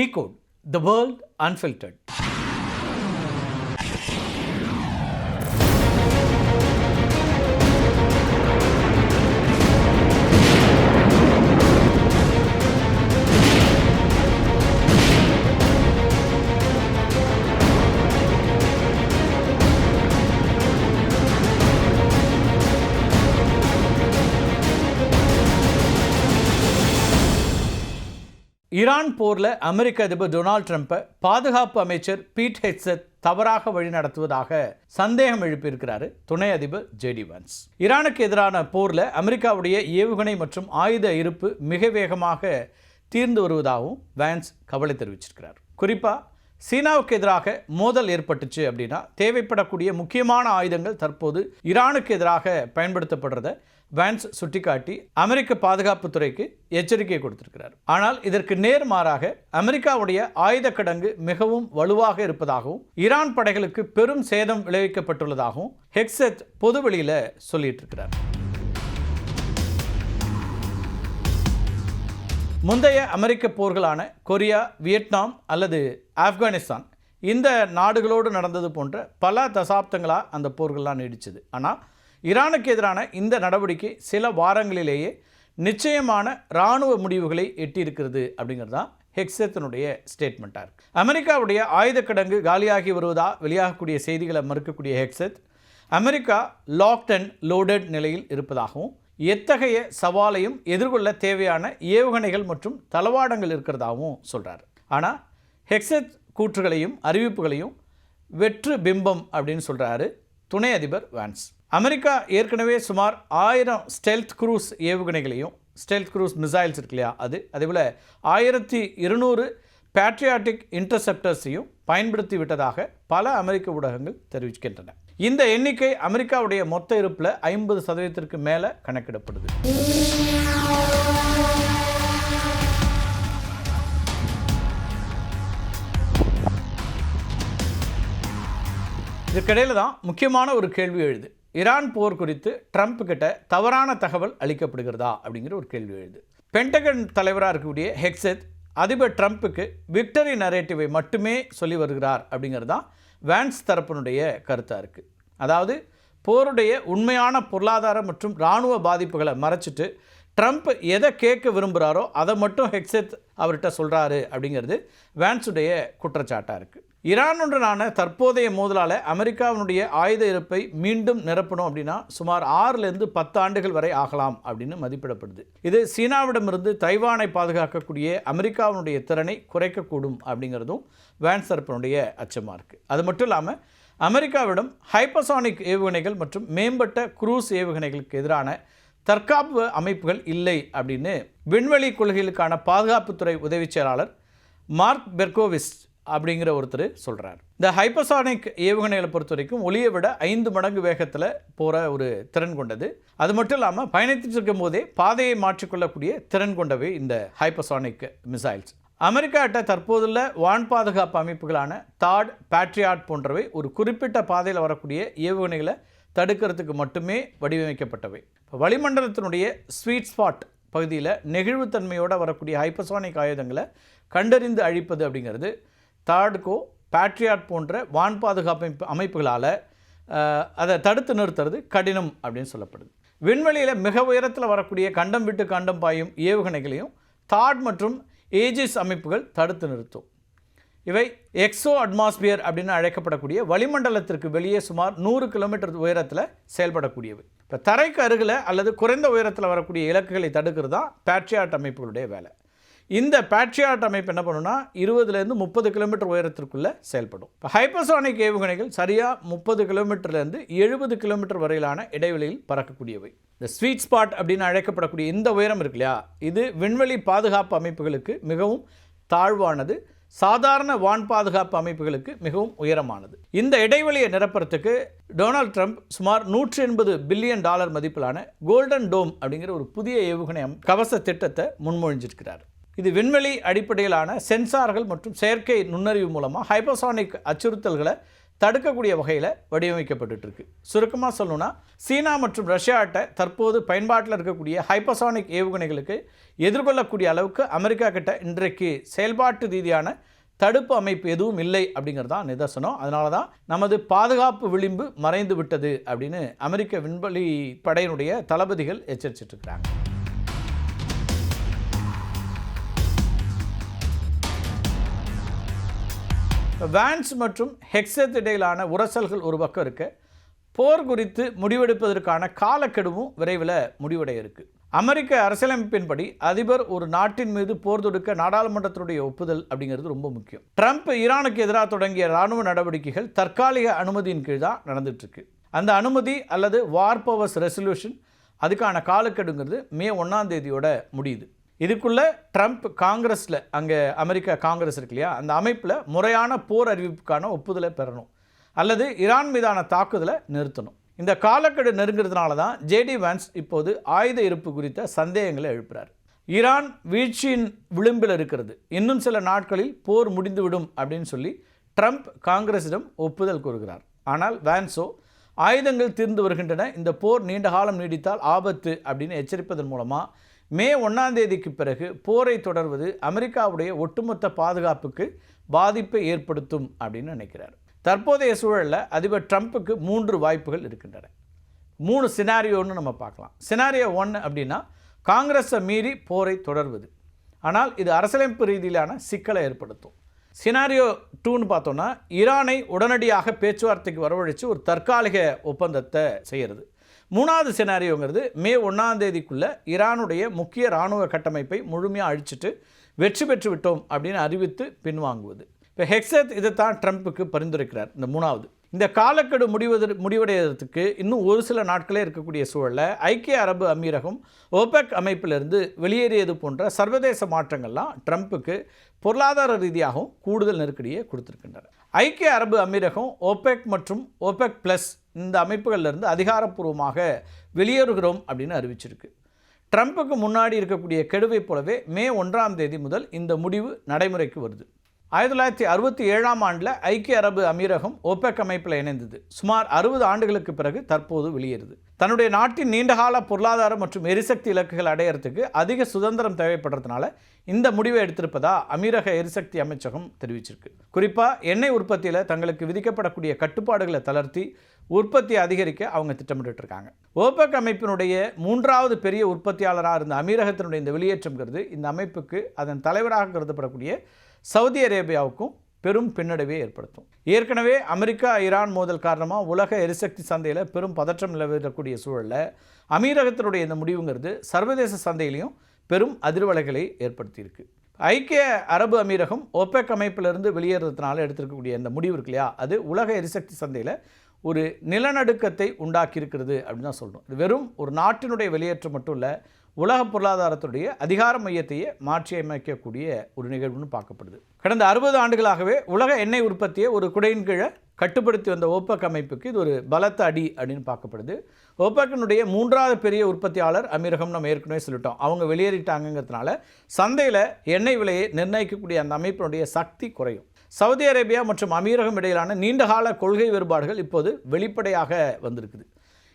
Decode the World Unfiltered. Iran போரில் அமெரிக்க அதிபர் Donald ட்ரம்ப்பை பாதுகாப்பு அமைச்சர் பீட் ஹெக்ஸெத் தவறாக வழிநடத்துவதாக சந்தேகம் எழுப்பியிருக்கிறார் துணை அதிபர் ஜேடி வான்ஸ். ஈரானுக்கு எதிரான போரில் அமெரிக்காவுடைய ஏவுகணை மற்றும் ஆயுத இருப்பு மிக வேகமாக தீர்ந்து வருவதாகவும் வான்ஸ் கவலை தெரிவிச்சிருக்கிறார். குறிப்பாக சீனாவுக்கு எதிராக மோதல் ஏற்பட்டுச்சு அப்படின்னா தேவைப்படக்கூடிய முக்கியமான ஆயுதங்கள் தற்போது ஈரானுக்கு எதிராக பயன்படுத்தப்படுறத வான்ஸ் சுட்டிக்காட்டி அமெரிக்க பாதுகாப்புத்துறைக்கு எச்சரிக்கை கொடுத்திருக்கிறார். ஆனால் இதற்கு நேர்மாறாக அமெரிக்காவுடைய ஆயுத கிடங்கு மிகவும் வலுவாக இருப்பதாகவும் ஈரான் படைகளுக்கு பெரும் சேதம் விளைவிக்கப்பட்டுள்ளதாகவும் ஹெக்ஸெத் பொதுவெளியில சொல்லிட்டு இருக்கிறார். முந்தைய அமெரிக்க போர்களான கொரியா, வியட்நாம் அல்லது ஆப்கானிஸ்தான் இந்த நாடுகளோடு நடந்தது போன்ற பல தசாப்தங்களாக அந்த போர்கள்லாம் நீடிச்சது. ஆனால் ஈரானுக்கு எதிரான இந்த நடவடிக்கை சில வாரங்களிலேயே நிச்சயமான இராணுவ முடிவுகளை எட்டியிருக்கிறது அப்படிங்கிறது தான் ஹெக்ஸெத்தினுடைய ஸ்டேட்மெண்ட்டாக இருக்குது. அமெரிக்காவுடைய ஆயுத கிடங்கு காலியாகி வருவதாக வெளியாகக்கூடிய செய்திகளை மறுக்கக்கூடிய Hegseth America locked and loaded நிலையில் இருப்பதாகவும் எத்தகைய சவாலையும் எதிர்கொள்ள தேவையான ஏவுகணைகள் மற்றும் தளவாடங்கள் இருக்கிறதாகவும் சொல்கிறார். ஆனால் ஹெக்ஸெத் கூற்றுகளையும் அறிவிப்புகளையும் வெற்று பிம்பம் அப்படின்னு சொல்கிறாரு துணை அதிபர் வான்ஸ். அமெரிக்கா ஏற்கனவே சுமார் 1000 ஸ்டெல்த் க்ரூஸ் ஏவுகணைகளையும் ஸ்டெல்த் க்ரூஸ் மிசைல்ஸ் இருக்கு இல்லையா அதேபோல் 1200 பேட்ரியாட்டிக் இன்டர்செப்டர்ஸையும் பயன்படுத்தி விட்டதாக பல அமெரிக்க ஊடகங்கள் தெரிவிக்கின்றன. இந்த எண்ணிக்கை அமெரிக்காவுடைய மொத்த இருப்பில் 50% மேலே கணக்கிடப்படுது. இதற்கிடையில் தான் முக்கியமான ஒரு கேள்வி எழுது. ஈரான் போர் குறித்து ட்ரம்ப் கிட்ட தவறான தகவல் அளிக்கப்படுகிறதா அப்படிங்கிற ஒரு கேள்வி எழுது. பென்டகன் தலைவராக இருக்கக்கூடிய ஹெக்ஸெத் அதிபர் ட்ரம்ப்புக்கு விக்டரி நரேட்டிவை மட்டுமே சொல்லி வருகிறார் அப்படிங்கிறது தான் வான்ஸ் தரப்பினுடைய கருத்தாக இருக்குது. அதாவது போருடைய உண்மையான பொருளாதார மற்றும் இராணுவ பாதிப்புகளை மறைச்சிட்டு ட்ரம்ப் எதை கேட்க விரும்புகிறாரோ அதை மட்டும் ஹெக்ஸெத் அவர்கிட்ட சொல்கிறாரு அப்படிங்கிறது வான்ஸுடைய குற்றச்சாட்டாக இருக்குது. ஈரானுடனான தற்போதைய மோதலால் அமெரிக்காவினுடைய ஆயுத இருப்பை மீண்டும் நிரப்பணும் அப்படின்னா சுமார் 6 to 10 ஆண்டுகள் வரை ஆகலாம் அப்படின்னு மதிப்பிடப்படுது. இது சீனாவிடமிருந்து தைவானை பாதுகாக்கக்கூடிய அமெரிக்காவினுடைய திறனை குறைக்கக்கூடும் அப்படிங்கிறதும் வான்ஸ் தரப்பினுடைய அச்சமாக இருக்குது. அது மட்டும் இல்லாமல் அமெரிக்காவிடம் ஹைப்பர்சானிக் ஏவுகணைகள் மற்றும் மேம்பட்ட குரூஸ் ஏவுகணைகளுக்கு எதிரான தற்காப்பு அமைப்புகள் இல்லை அப்படின்னு விண்வெளி கொள்கைகளுக்கான பாதுகாப்புத்துறை உதவி செயலாளர் மார்க் பெர்கோவிஸ் அப்படிங்கிற ஒருத்தர் சொல்கிறார். இந்த ஹைப்பர்சானிக் ஏவுகணைகளை பொறுத்த வரைக்கும் ஒளியை விட 5 மடங்கு வேகத்தில் போகிற ஒரு திறன் கொண்டது. அது மட்டும் இல்லாமல் பயணித்துட்டு இருக்கும் போதே பாதையை மாற்றிக்கொள்ளக்கூடிய திறன் கொண்டவை இந்த ஹைப்பர்சானிக் மிசைல்ஸ். அமெரிக்காட்ட தற்போதுள்ள வான் பாதுகாப்பு அமைப்புகளான தாட், பேட்ரியாட் போன்றவை ஒரு குறிப்பிட்ட பாதையில் வரக்கூடிய ஏவுகணைகளை தடுக்கிறதுக்கு மட்டுமே வடிவமைக்கப்பட்டவை. இப்போ வளிமண்டலத்தினுடைய ஸ்வீட் ஸ்பாட் பகுதியில் நெகிழ்வுத்தன்மையோடு வரக்கூடிய ஹைப்பர்சானிக் ஆயுதங்களை கண்டறிந்து அழிப்பது அப்படிங்கிறது தாட்கோ, பேட்ரியாட் போன்ற வான் பாதுகாப்பு அமைப்புகளால் அதை தடுத்து நிறுத்துறது கடினம் அப்படின்னு சொல்லப்படுது. விண்வெளியில் மிக உயரத்தில் வரக்கூடிய கண்டம் விட்டு கண்டம் பாயும் ஏவுகணைகளையும் தாட் மற்றும் ஏஜிஸ் அமைப்புகள் தடுத்து நிறுத்தும். இவை எக்ஸோ அட்மாஸ்பியர் அப்படின்னு அழைக்கப்படக்கூடிய வளிமண்டலத்திற்கு வெளியே சுமார் 100 கிலோமீட்டர் உயரத்தில் செயல்படக்கூடியவை. இப்போ தரைக்கு அருகில் அல்லது குறைந்த உயரத்தில் வரக்கூடிய இலக்குகளை தடுக்கிறது தான் பேட்ரியாட் அமைப்புகளுடைய வேலை. இந்த பேட்ரியாட் அமைப்பு என்ன பண்ணுன்னா 20 to 30 கிலோமீட்டர் உயரத்திற்குள்ளே செயல்படும். இப்போ ஹைப்பர்சானிக் ஏவுகணைகள் சரியாக 30 கிலோமீட்டர்லேருந்து 70 கிலோமீட்டர் வரையிலான இடைவெளியில் பறக்கக்கூடியவை. இந்த ஸ்வீட் ஸ்பாட் அப்படின்னு அழைக்கப்படக்கூடிய இந்த உயரம் இருக்கு இல்லையா, இது விண்வெளி பாதுகாப்பு அமைப்புகளுக்கு மிகவும் தாழ்வானது, சாதாரண வான் பாதுகாப்பு அமைப்புகளுக்கு மிகவும் உயரமானது. இந்த இடைவெளியை நிரப்புறதுக்கு டொனால்ட் ட்ரம்ப் சுமார் $180 பில்லியன் மதிப்பிலான கோல்டன் டோம் அப்படிங்கிற ஒரு புதிய ஏவுகணை கவச திட்டத்தை முன்மொழிஞ்சிருக்கிறார். இது விண்வெளி அடிப்படையிலான சென்சார்கள் மற்றும் செயற்கை நுண்ணறிவு மூலமாக ஹைப்பர்சானிக் அச்சுறுத்தல்களை தடுக்கக்கூடிய வகையில் வடிவமைக்கப்பட்டு இருக்கு. சுருக்கமாக சொல்லணும்னா, சீனா மற்றும் ரஷ்யாட்ட தற்போது பயன்பாட்டில் இருக்கக்கூடிய ஹைப்பர்சானிக் ஏவுகணைகளுக்கு எதிர்கொள்ளக்கூடிய அளவுக்கு அமெரிக்கா கிட்ட இன்றைக்கு செயல்பாட்டு ரீதியான தடுப்பு அமைப்பு எதுவும் இல்லை அப்படிங்கிறது தான் நிதர்சனம். அதனால தான் நமது பாதுகாப்பு விளிம்பு மறைந்து விட்டது அப்படின்னு அமெரிக்க விண்வெளி படையினுடைய தளபதிகள் எச்சரிச்சிட்டு இருக்கிறாங்க. வான்ஸ் மற்றும் ஹெக்ஸத் இடையிலான உரசல்கள் ஒரு பக்கம் இருக்கு. போர் குறித்து முடிவெடுப்பதற்கான காலக்கெடுவும் விரைவில் முடிவடைய இருக்கு. அமெரிக்க அரசியலமைப்பின்படி அதிபர் ஒரு நாட்டின் மீது போர் தொடுக்க நாடாளுமன்றத்தினுடைய ஒப்புதல் அப்படிங்கிறது ரொம்ப முக்கியம். ட்ரம்ப் ஈரானுக்கு எதிராக தொடங்கிய இராணுவ நடவடிக்கைகள் தற்காலிக அனுமதியின் கீழ் தான் நடந்துட்டு இருக்கு. அந்த அனுமதி அல்லது வார் பவர்ஸ் ரெசல்யூஷன் அதுக்கான காலக்கெடுங்கிறது மே 1 முடியுது. இதுக்குள்ளே ட்ரம்ப் காங்கிரஸில், அங்கே அமெரிக்கா காங்கிரஸ் இருக்கு இல்லையா, அந்த அமைப்பில் முறையான போர் அறிவிப்புக்கான ஒப்புதலை பெறணும் அல்லது ஈரான் மீதான தாக்குதலை நிறுத்தணும். இந்த காலக்கெடு நெருங்கிறதுனால தான் ஜேடி வான்ஸ் இப்போது ஆயுத இருப்பு குறித்த சந்தேகங்களை எழுப்புகிறார். ஈரான் வீழ்ச்சியின் விளிம்பில் இருக்கிறது, இன்னும் சில நாட்களில் போர் முடிந்துவிடும் அப்படின்னு சொல்லி ட்ரம்ப் காங்கிரஸிடம் ஒப்புதல் கூறுகிறார். ஆனால் வான்ஸோ ஆயுதங்கள் தீர்ந்து வருகின்றன, இந்த போர் நீண்ட காலம் நீடித்தால் ஆபத்து அப்படின்னு எச்சரிப்பதன் மூலமாக மே 1 பிறகு போரை தொடர்வது அமெரிக்காவுடைய ஒட்டுமொத்த பாதுகாப்புக்கு பாதிப்பை ஏற்படுத்தும் அப்படின்னு நினைக்கிறார். தற்போதைய சூழலில் அதிபர் ட்ரம்ப்புக்கு 3 வாய்ப்புகள் இருக்கின்றன. 3 சினாரியோன்னு நம்ம பார்க்கலாம். சினாரியோ 1 அப்படின்னா காங்கிரஸை மீறி போரை தொடர்வது, ஆனால் இது அரசியலமைப்பு ரீதியிலான சிக்கலை ஏற்படுத்தும். சினாரியோ 2ன்னு பார்த்தோன்னா ஈரானை உடனடியாக பேச்சுவார்த்தைக்கு வரவழைச்சு ஒரு தற்காலிக ஒப்பந்தத்தை செய்கிறது. 3வது சினாரியோங்கிறது மே 1 ஈரானுடைய முக்கிய இராணுவ கட்டமைப்பை முழுமையாக அழிச்சிட்டு வெற்றி பெற்று விட்டோம் அப்படின்னு அறிவித்து பின்வாங்குவது. இப்போ ஹெக்ஸத் இதைத்தான் ட்ரம்ப்புக்கு பரிந்துரைக்கிறார். இந்த 3வது இந்த காலக்கெடு முடிவடைவதற்கு இன்னும் ஒரு சில நாட்களே இருக்கக்கூடிய சூழலில் ஐக்கிய அரபு அமீரகம் ஓபெக் அமைப்பிலிருந்து வெளியேறியது போன்ற சர்வதேச மாற்றங்கள்லாம் ட்ரம்ப்புக்கு பொருளாதார ரீதியாகவும் கூடுதல் நெருக்கடியை கொடுத்துருக்கின்றன. ஐக்கிய அரபு அமீரகம் ஓபெக் மற்றும் ஓபெக் ப்ளஸ் இந்த அமைப்புகளிலிருந்து அதிகாரப்பூர்வமாக வெளியேறுகிறோம் அப்படின்னு அறிவிச்சிருக்கு. ட்ரம்ப்புக்கு முன்னாடி இருக்கக்கூடிய கெடுவை போலவே மே 1 முதல் இந்த முடிவு நடைமுறைக்கு வருது. 1967 ஐக்கிய அரபு அமீரகம் ஓபெக் அமைப்பில் இணைந்தது. சுமார் 60 ஆண்டுகளுக்கு பிறகு தற்போது வெளியேறுது. தன்னுடைய நாட்டின் நீண்டகால பொருளாதார மற்றும் எரிசக்தி இலக்குகள் அடையிறதுக்கு அதிக சுதந்திரம் தேவைப்படுறதுனால இந்த முடிவை எடுத்திருப்பதா அமீரக எரிசக்தி அமைச்சகம் தெரிவிச்சிருக்கு. குறிப்பாக எண்ணெய் உற்பத்தியில் தங்களுக்கு விதிக்கப்படக்கூடிய கட்டுப்பாடுகளை தளர்த்தி உற்பத்தியை அதிகரிக்க அவங்க திட்டமிட்டு இருக்காங்க. ஓபெக் அமைப்பினுடைய 3வது பெரிய உற்பத்தியாளராக இருந்த அமீரகத்தினுடைய இந்த வெளியேற்றம்ங்கிறது இந்த அமைப்புக்கு அதன் தலைவராக கருதப்படக்கூடிய சவுதி அரேபியாவுக்கும் பெரும் பின்னடைவை ஏற்படுத்தும். ஏற்கனவே அமெரிக்கா ஈரான் மோதல் காரணமாக உலக எரிசக்தி சந்தையில் பெரும் பதற்றம் நிலவக்கூடிய சூழலில் அமீரகத்தினுடைய இந்த முடிவுங்கிறது சர்வதேச சந்தையிலையும் பெரும் அதிர்வலைகளை ஏற்படுத்தியிருக்கு. ஐக்கிய அரபு அமீரகம் ஓபெக் அமைப்பிலிருந்து வெளியேறதுனால எடுத்திருக்கக்கூடிய இந்த முடிவு இருக்கு இல்லையா, அது உலக எரிசக்தி சந்தையில் ஒரு நிலநடுக்கத்தை உண்டாக்கியிருக்கிறது அப்படின்னு தான் சொல்லணும். இது வெறும் ஒரு நாட்டினுடைய வெளியேற்றம் மட்டும் இல்லை, உலக பொருளாதாரத்துடைய அதிகார மையத்தையே மாற்றியமைக்கக்கூடிய ஒரு நிகழ்வுன்னு பார்க்கப்படுது. கடந்த 60 ஆண்டுகளாகவே உலக எண்ணெய் உற்பத்தியை ஒரு குடையின் கீழே கட்டுப்படுத்தி வந்த ஓபெக் அமைப்புக்கு இது ஒரு பலத்த அடி அப்படின்னு பார்க்கப்படுது. ஓபெக்கினுடைய 3வது பெரிய உற்பத்தியாளர் அமீரகம் நம்ம ஏற்கனவே சொல்லிட்டோம். அவங்க வெளியேறிட்டாங்கிறதுனால சந்தையில் எண்ணெய் விலையை நிர்ணயிக்கக்கூடிய அந்த அமைப்பினுடைய சக்தி குறையும். சவுதி அரேபியா மற்றும் அமீரகம் இடையிலான நீண்டகால கொள்கை வேறுபாடுகள் இப்போது வெளிப்படையாக வந்திருக்குது.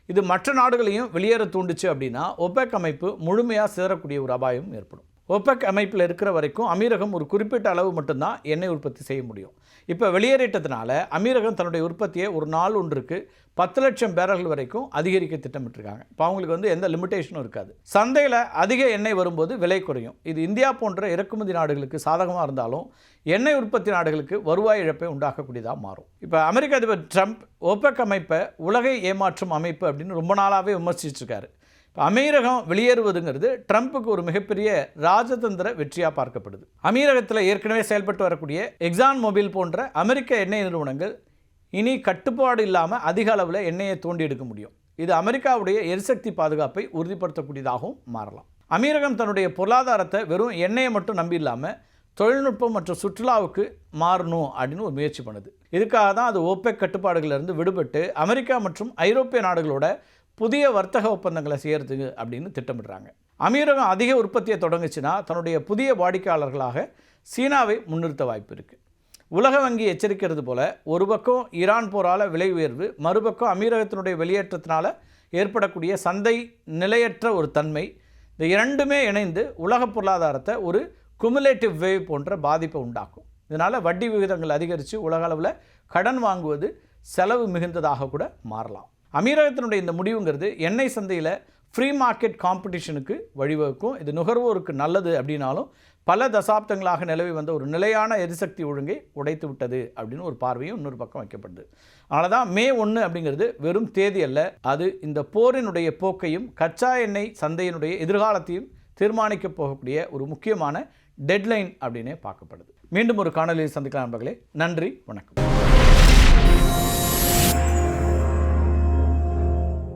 இது மற்ற நாடுகளையும் வெளியேற தூண்டுச்சு அப்படின்னா ஓபெக் அமைப்பு முழுமையாக சேரக்கூடிய ஒரு அபாயம் ஏற்படும். ஓபெக் அமைப்பில் இருக்கிற வரைக்கும் அமீரகம் ஒரு குறிப்பிட்ட அளவு மட்டும்தான் எண்ணெய் உற்பத்தி செய்ய முடியும். இப்போ வெளியேறிட்டதுனால அமீரகம் தன்னுடைய உற்பத்தியை ஒரு நாள் ஒன்றுக்கு 10 லட்சம் பேரல்கள் வரைக்கும் அதிகரிக்க திட்டமிட்டிருக்காங்க. இப்போ அவங்களுக்கு எந்த லிமிட்டேஷனும் இருக்காது. சந்தையில் அதிக எண்ணெய் வரும்போது விலை குறையும். இது இந்தியா போன்ற இறக்குமதி நாடுகளுக்கு சாதகமாக இருந்தாலும் எண்ணெய் உற்பத்தி நாடுகளுக்கு வருவாய் இழப்பை உண்டாக்கக்கூடியதாக மாறும். இப்போ அமெரிக்க அதிபர் ட்ரம்ப் ஓபெக் அமைப்பை உலகை ஏமாற்றும் அமைப்பு அப்படின்னு ரொம்ப நாளாகவே விமர்சிச்சிருக்காரு. இப்போ அமீரகம் வெளியேறுவதுங்கிறது ட்ரம்ப்புக்கு ஒரு மிகப்பெரிய ராஜதந்திர வெற்றியாக பார்க்கப்படுது. அமீரகத்தில் ஏற்கனவே செயல்பட்டு வரக்கூடிய எக்ஸான் மொபில் போன்ற அமெரிக்க எண்ணெய் நிறுவனங்கள் இனி கட்டுப்பாடு இல்லாமல் அதிக அளவில் எண்ணெயை தோண்டி எடுக்க முடியும். இது அமெரிக்காவுடைய எரிசக்தி பாதுகாப்பை உறுதிப்படுத்தக்கூடியதாகவும் மாறலாம். அமீரகம் தன்னுடைய பொருளாதாரத்தை வெறும் எண்ணெயை மட்டும் நம்பி இல்லாமல் தொழில்நுட்பம் மற்றும் சுற்றுலாவுக்கு மாறணும் அப்படின்னு ஒரு முயற்சி பண்ணுது. இதுக்காக தான் அது ஓபெக் கட்டுப்பாடுகளிலிருந்து விடுபட்டு அமெரிக்கா மற்றும் ஐரோப்பிய நாடுகளோட புதிய வர்த்தக ஒப்பந்தங்களை செய்கிறதுக்கு அப்படின்னு திட்டமிடுறாங்க. அமீரகம் அதிக உற்பத்தியை தொடங்குச்சுன்னா தன்னுடைய புதிய வாடிக்கையாளர்களாக சீனாவை முன்னிறுத்த வாய்ப்பு இருக்குது. உலக வங்கி எச்சரிக்கிறது போல ஒரு பக்கம் ஈரான் போரால் விலை உயர்வு, மறுபக்கம் அமீரகத்தினுடைய வெளியேற்றத்தினால ஏற்படக்கூடிய சந்தை நிலையற்ற ஒரு தன்மை, இந்த இரண்டுமே இணைந்து உலக பொருளாதாரத்தை ஒரு குமுலேட்டிவ் வேவ் போன்ற பாதிப்பை உண்டாக்கும். இதனால் வட்டி விகிதங்கள் அதிகரித்து உலக அளவில் கடன் வாங்குவது செலவு மிகுந்ததாக கூட மாறலாம். அமீரகத்தினுடைய இந்த முடிவுங்கிறது எண்ணெய் சந்தையில் ஃப்ரீ மார்க்கெட் காம்படிஷனுக்கு வழிவகுக்கும். இது நுகர்வோருக்கு நல்லது அப்படின்னாலும் பல தசாப்தங்களாக நிலவி வந்த ஒரு நிலையான எரிசக்தி ஒழுங்கை உடைத்து விட்டது அப்படின்னு ஒரு பார்வையும் இன்னொரு பக்கம் வைக்கப்படுது. அதனால தான் மே 1 அப்படிங்கிறது வெறும் தேதி அல்ல, அது இந்த போரினுடைய போக்கையும் கச்சா எண்ணெய் சந்தையினுடைய எதிர்காலத்தையும் தீர்மானிக்க போகக்கூடிய ஒரு முக்கியமான டெட்லைன் அப்படின்னே பார்க்கப்படுது. மீண்டும் ஒரு காணொலியில் சந்திக்கலாம் நண்பர்களே. நன்றி, வணக்கம்.